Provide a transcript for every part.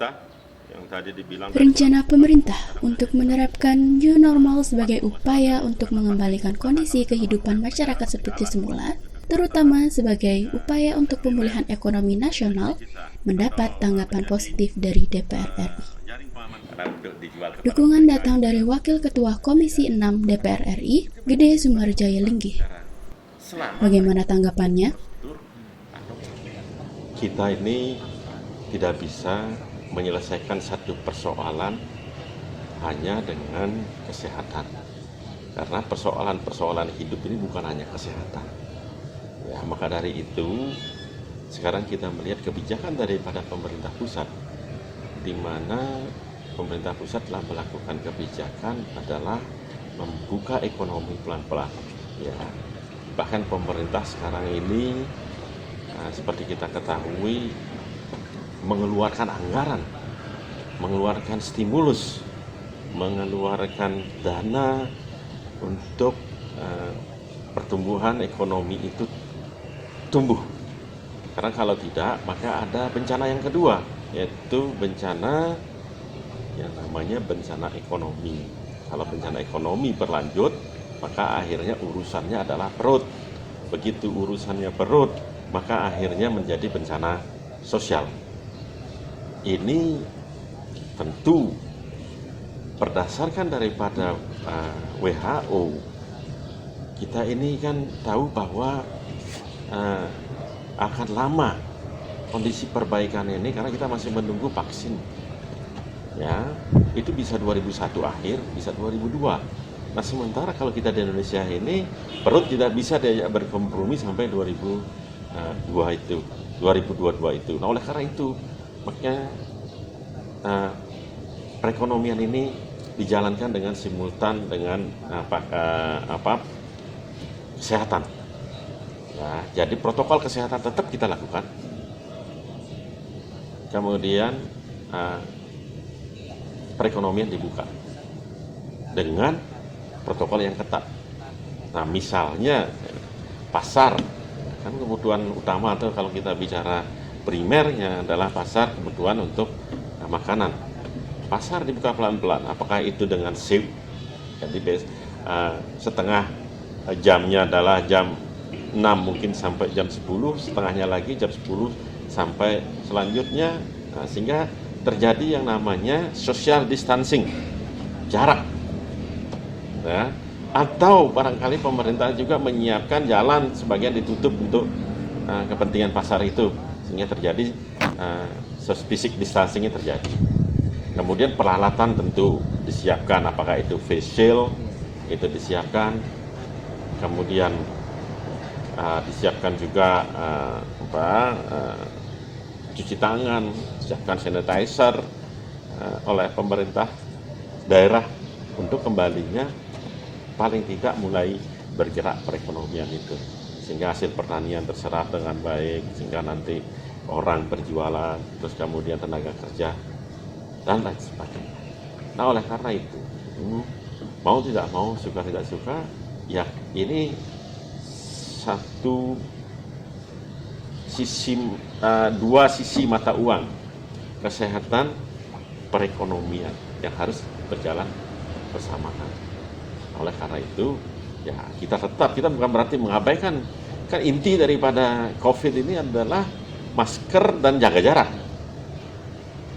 kita yang tadi dibilang Rencana pemerintah untuk menerapkan new normal sebagai upaya untuk mengembalikan kondisi kehidupan masyarakat seperti semula, terutama sebagai upaya untuk pemulihan ekonomi nasional, mendapat tanggapan positif dari DPR RI. Dukungan datang dari Wakil Ketua Komisi 6 DPR RI, Gede Sumarjaya Linggih. Bagaimana tanggapannya? Kita ini tidak bisa menyelesaikan satu persoalan hanya dengan kesehatan. Karena persoalan-persoalan hidup ini bukan hanya kesehatan. Ya, maka dari itu, sekarang kita melihat kebijakan daripada pemerintah pusat, di mana pemerintah pusat telah melakukan kebijakan adalah membuka ekonomi pelan-pelan. Ya, bahkan pemerintah sekarang ini, seperti kita ketahui, mengeluarkan anggaran, mengeluarkan stimulus, mengeluarkan dana untuk pertumbuhan ekonomi itu tumbuh. Karena kalau tidak, maka ada bencana yang kedua, yaitu bencana yang namanya bencana ekonomi. Kalau bencana ekonomi berlanjut, maka akhirnya urusannya adalah perut. Begitu urusannya perut, maka akhirnya menjadi bencana sosial. Ini tentu berdasarkan daripada WHO, kita ini kan tahu bahwa akan lama kondisi perbaikan ini karena kita masih menunggu vaksin. Ya, itu bisa 2001 akhir, bisa 2002. Nah, sementara kalau kita di Indonesia ini perut tidak bisa diajak berkompromi sampai 2022 itu. Nah, oleh karena itu, makanya perekonomian ini dijalankan dengan simultan dengan kesehatan. Nah, jadi protokol kesehatan tetap kita lakukan. Kemudian perekonomian dibuka dengan protokol yang ketat. Nah, misalnya pasar, kan kebutuhan utama atau kalau kita bicara primernya adalah pasar kebutuhan untuk makanan. Pasar dibuka pelan-pelan. Apakah itu dengan shift? Jadi setengah jamnya adalah jam 6 mungkin sampai jam 10, setengahnya lagi jam 10 sampai selanjutnya, sehingga terjadi yang namanya social distancing, jarak. Ya. Atau barangkali pemerintah juga menyiapkan jalan sebagian ditutup untuk kepentingan pasar itu, sehingga terjadi physical distancing terjadi. Kemudian peralatan tentu disiapkan, apakah itu face shield itu disiapkan, kemudian disiapkan juga cuci tangan, disiapkan sanitizer oleh pemerintah daerah untuk kembalinya paling tidak mulai bergerak perekonomian itu, sehingga hasil pertanian terserap dengan baik, sehingga nanti orang berjualan, terus kemudian tenaga kerja dan lain sebagainya. Nah, oleh karena itu, mau tidak mau, suka tidak suka, ya ini satu sisi, dua sisi mata uang, kesehatan, perekonomian yang harus berjalan bersamaan. Oleh karena itu, ya kita bukan berarti mengabaikan, kan inti daripada COVID ini adalah masker dan jaga jarak.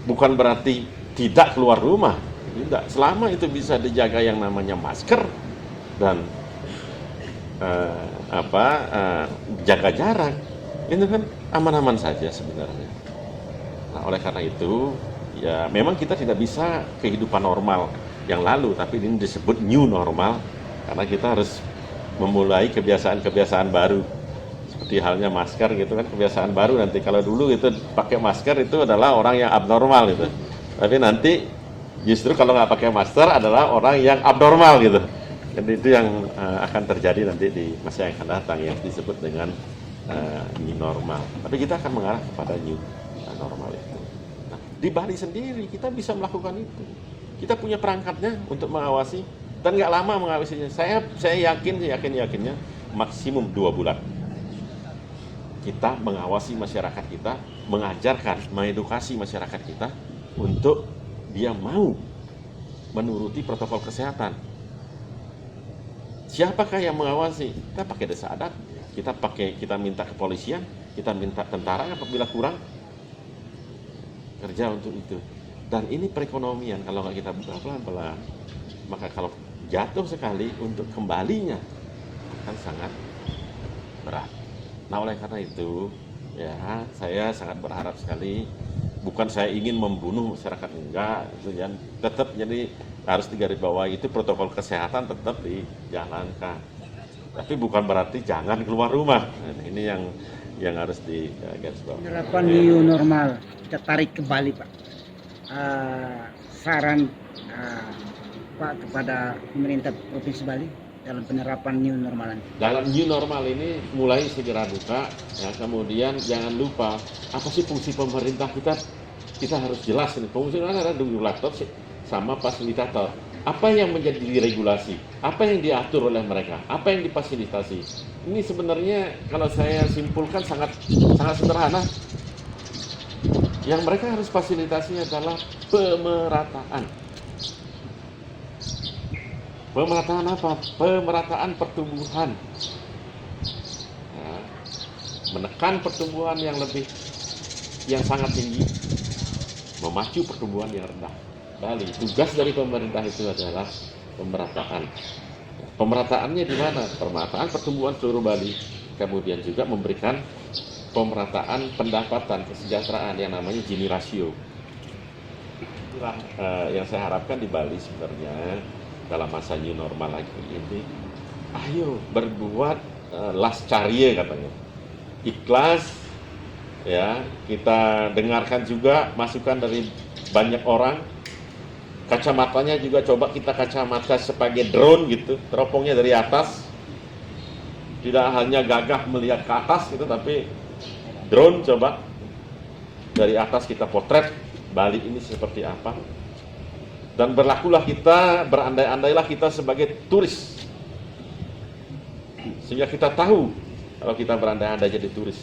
Bukan berarti tidak keluar rumah, tidak. Selama itu bisa dijaga yang namanya masker dan jaga jarak, itu kan aman-aman saja sebenarnya. Nah, oleh karena itu, ya memang kita tidak bisa kehidupan normal yang lalu, tapi ini disebut new normal karena kita harus memulai kebiasaan-kebiasaan baru. Seperti halnya masker gitu kan, kebiasaan baru. Nanti kalau dulu itu pakai masker itu adalah orang yang abnormal gitu, tapi nanti justru kalau nggak pakai masker adalah orang yang abnormal gitu. Jadi itu yang akan terjadi nanti di masa yang akan datang, yang disebut dengan new normal. Tapi kita akan mengarah kepada new normal itu. Nah, di Bali sendiri kita bisa melakukan itu. Kita punya perangkatnya untuk mengawasi dan nggak lama mengawasinya. Saya yakinnya maksimum 2 bulan. Kita mengawasi masyarakat kita, mengajarkan, mengedukasi masyarakat kita untuk dia mau menuruti protokol kesehatan. Siapakah yang mengawasi? Kita pakai desa adat, kita minta kepolisian, kita minta tentara apabila kurang kerja untuk itu. Dan ini perekonomian, kalau nggak kita buka pelan-pelan, maka kalau jatuh sekali untuk kembalinya akan sangat berat. Nah, oleh karena itu, ya saya sangat berharap sekali. Bukan saya ingin membunuh masyarakat, enggak, itu ya, tetap jadi harus digarisbawahi itu protokol kesehatan tetap dijalankan. Tapi bukan berarti jangan keluar rumah. Nah, ini yang harus digarisbawahi. Penerapan new normal kita tarik kembali, Pak. Saran Pak kepada pemerintah Provinsi Bali dalam penerapan new normal ini. Dalam new normal ini mulai segera buka, ya, kemudian jangan lupa apa sih fungsi pemerintah kita harus jelas ini. Fungsi ada regulator sama fasilitator. Apa yang menjadi regulasi? Apa yang diatur oleh mereka? Apa yang difasilitasi? Ini sebenarnya kalau saya simpulkan sangat sederhana. Yang mereka harus fasilitasinya adalah pemerataan. Pemerataan apa? Pemerataan pertumbuhan. Nah, menekan pertumbuhan yang sangat tinggi, memacu pertumbuhan yang rendah. Bali, tugas dari pemerintah itu adalah pemerataan. Pemerataannya di mana? Pemerataan pertumbuhan seluruh Bali, kemudian juga memberikan pemerataan pendapatan kesejahteraan yang namanya Gini rasio. Itulah yang saya harapkan di Bali sebenarnya. Dalam masa new normal lagi ini, ayo berbuat las carie katanya, ikhlas, ya, kita dengarkan juga masukan dari banyak orang. Kacamatanya juga coba kita kacamata sebagai drone gitu, teropongnya dari atas, tidak hanya gagah melihat ke atas gitu, tapi drone coba dari atas kita potret Bali ini seperti apa. Dan berlakulah kita, berandai-andailah kita sebagai turis. Sehingga kita tahu kalau kita berandai-andai jadi turis.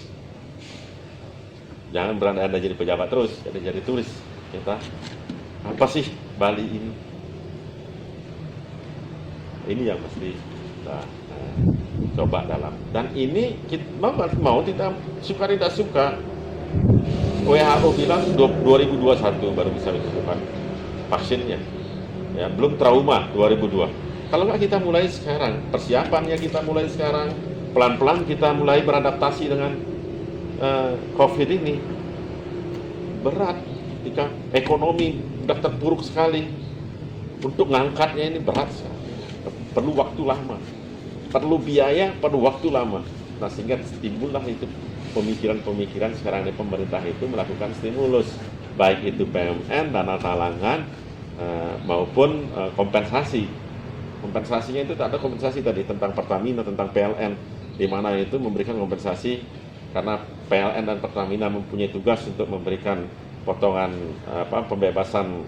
Jangan berandai-andai jadi pejabat terus, jadi turis. Kita, apa sih Bali ini? Ini yang mesti kita coba dalam. Dan ini kita, mau kita suka tidak suka, WHO bilang 2021 baru bisa ditemukan vaksinnya, ya, belum trauma 2002. Kalau nggak kita mulai sekarang, persiapannya kita mulai sekarang, pelan-pelan kita mulai beradaptasi dengan COVID ini. Berat, ketika ekonomi sudah terpuruk sekali, untuk ngangkatnya ini berat sekali. Perlu waktu lama, perlu biaya, perlu waktu lama. Nah, sehingga timbullah itu pemikiran-pemikiran sekarang ini pemerintah itu melakukan stimulus, baik itu PMN, dana talangan, maupun kompensasi. Kompensasinya itu tak ada kompensasi tadi tentang Pertamina, tentang PLN, di mana itu memberikan kompensasi karena PLN dan Pertamina mempunyai tugas untuk memberikan potongan pembebasan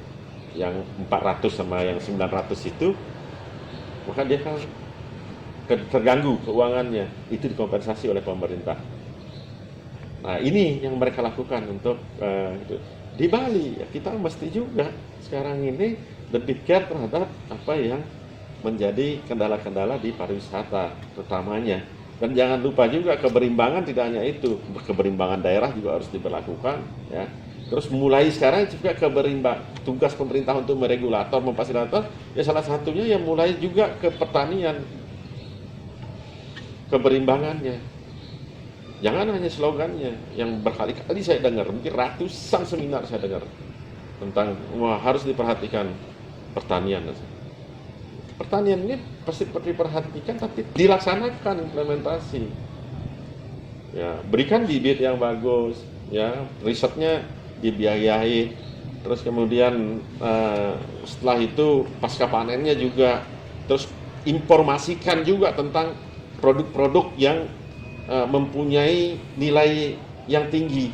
yang 400 sama yang 900 itu, maka dia kan terganggu keuangannya, itu dikompensasi oleh pemerintah. Nah, ini yang mereka lakukan untuk itu. Di Bali, ya, kita mesti juga sekarang ini lebih care terhadap apa yang menjadi kendala-kendala di pariwisata terutamanya. Dan jangan lupa juga keberimbangan, tidak hanya itu, keberimbangan daerah juga harus diberlakukan, ya. Terus mulai sekarang juga tugas pemerintah untuk meregulator, memfasilitator, ya salah satunya yang mulai juga ke pertanian, keberimbangannya. Jangan hanya slogannya, yang berkali-kali saya dengar, mungkin ratusan seminar saya dengar tentang harus diperhatikan pertanian. Pertanian ini pasti diperhatikan, tapi dilaksanakan implementasi. Ya, berikan bibit yang bagus, ya, risetnya dibiayai, terus kemudian setelah itu pasca panennya juga, terus informasikan juga tentang produk-produk yang mempunyai nilai yang tinggi.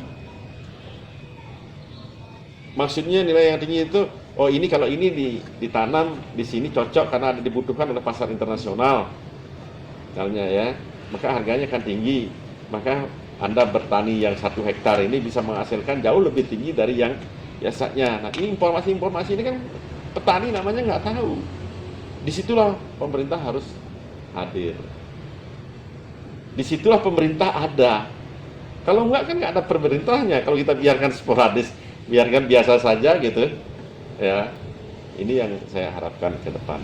Maksudnya nilai yang tinggi itu, oh ini kalau ini ditanam di sini cocok karena ada dibutuhkan oleh pasar internasional, misalnya, ya, maka harganya akan tinggi. Maka Anda bertani yang 1 hektar ini bisa menghasilkan jauh lebih tinggi dari yang biasanya. Nah, ini informasi-informasi ini kan petani namanya nggak tahu. Disitulah pemerintah harus hadir. Disitulah pemerintah ada. Kalau enggak kan nggak ada pemerintahnya. Kalau kita biarkan sporadis, biarkan biasa saja gitu, ya. Ini yang saya harapkan ke depan.